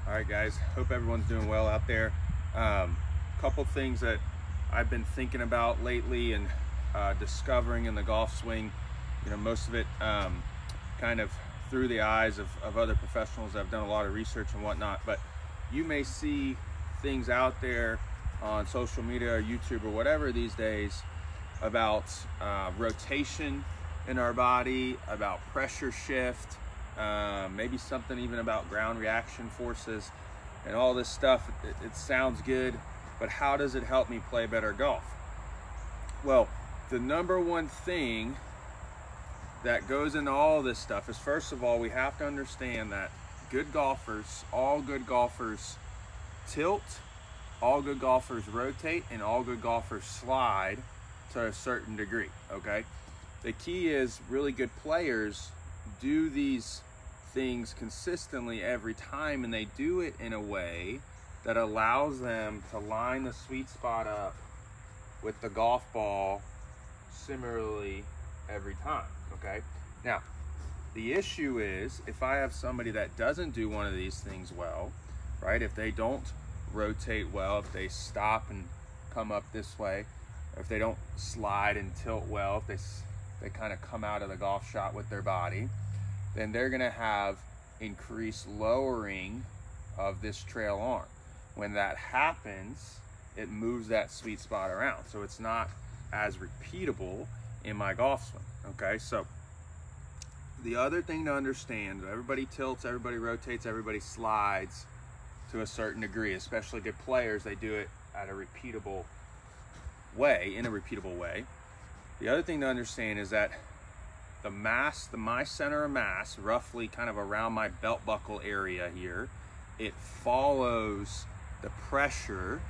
All right, guys, hope everyone's doing well out there. Couple things that I've been thinking about lately and discovering in the golf swing. You know, most of it kind of through the eyes of other professionals that have done a lot of research and whatnot, but you may see things out there on social media or YouTube or whatever these days about rotation in our body, about pressure shift, maybe something even about ground reaction forces and all this stuff. It sounds good, but how does it help me play better golf? Well, the number one thing that goes into all this stuff is, first of all, we have to understand that good golfers, all good golfers tilt, all good golfers rotate, and all good golfers slide to a certain degree, okay? The key is really good players do these things consistently every time, and they do it in a way that allows them to line the sweet spot up with the golf ball similarly every time, okay? Now, the issue is if I have somebody that doesn't do one of these things well, right? If they don't rotate well, if they stop and come up this way, if they don't slide and tilt well, if they kind of come out of the golf shot with their body, then they're gonna have increased lowering of this trail arm. When that happens, it moves that sweet spot around. So it's not as repeatable in my golf swing, okay? So the other thing to understand, everybody tilts, everybody rotates, everybody slides to a certain degree, especially good players. They do it at a repeatable way, in a repeatable way. The other thing to understand is that the mass, my center of mass, roughly kind of around my belt buckle area here, it follows the pressure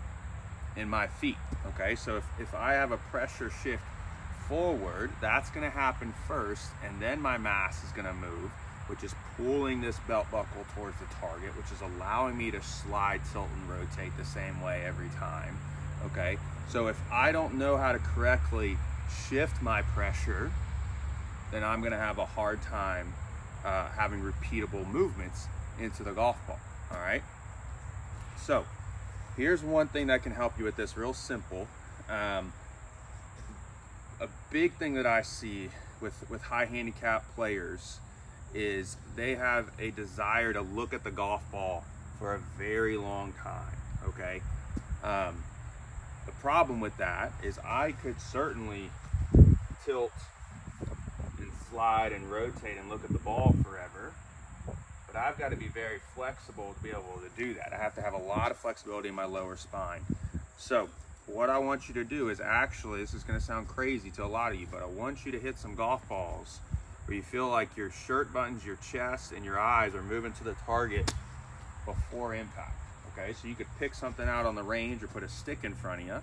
in my feet, okay? So if I have a pressure shift forward, that's gonna happen first, and then my mass is gonna move, which is pulling this belt buckle towards the target, which is allowing me to slide, tilt, and rotate the same way every time, okay? So if I don't know how to correctly shift my pressure, then I'm gonna have a hard time having repeatable movements into the golf ball, all right? So here's one thing that can help you with this, real simple. A big thing that I see with high handicap players is they have a desire to look at the golf ball for a very long time, okay? The problem with that is I could certainly tilt and slide and rotate and look at the ball forever, but I've got to be very flexible to be able to do that. I have to have a lot of flexibility in my lower spine. So what I want you to do is, actually, this is going to sound crazy to a lot of you, but I want you to hit some golf balls where you feel like your shirt buttons, your chest, and your eyes are moving to the target before impact, okay? So you could pick something out on the range or put a stick in front of you,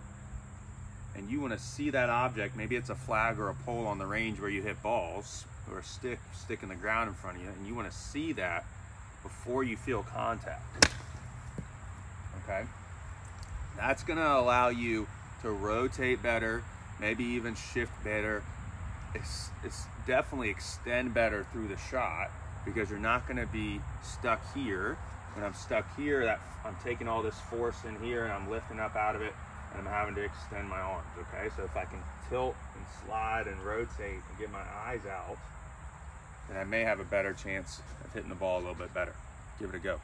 and you want to see that object. Maybe it's a flag or a pole on the range where you hit balls, or a stick in the ground in front of you, and you want to see that before you feel contact, okay? That's going to allow you to rotate better, maybe even shift better. It's definitely extend better through the shot, because you're not going to be stuck here. When I'm stuck here, that I'm taking all this force in here and I'm lifting up out of it, and I'm having to extend my arms, okay? So if I can tilt and slide and rotate and get my eyes out, then I may have a better chance of hitting the ball a little bit better. Give it a go.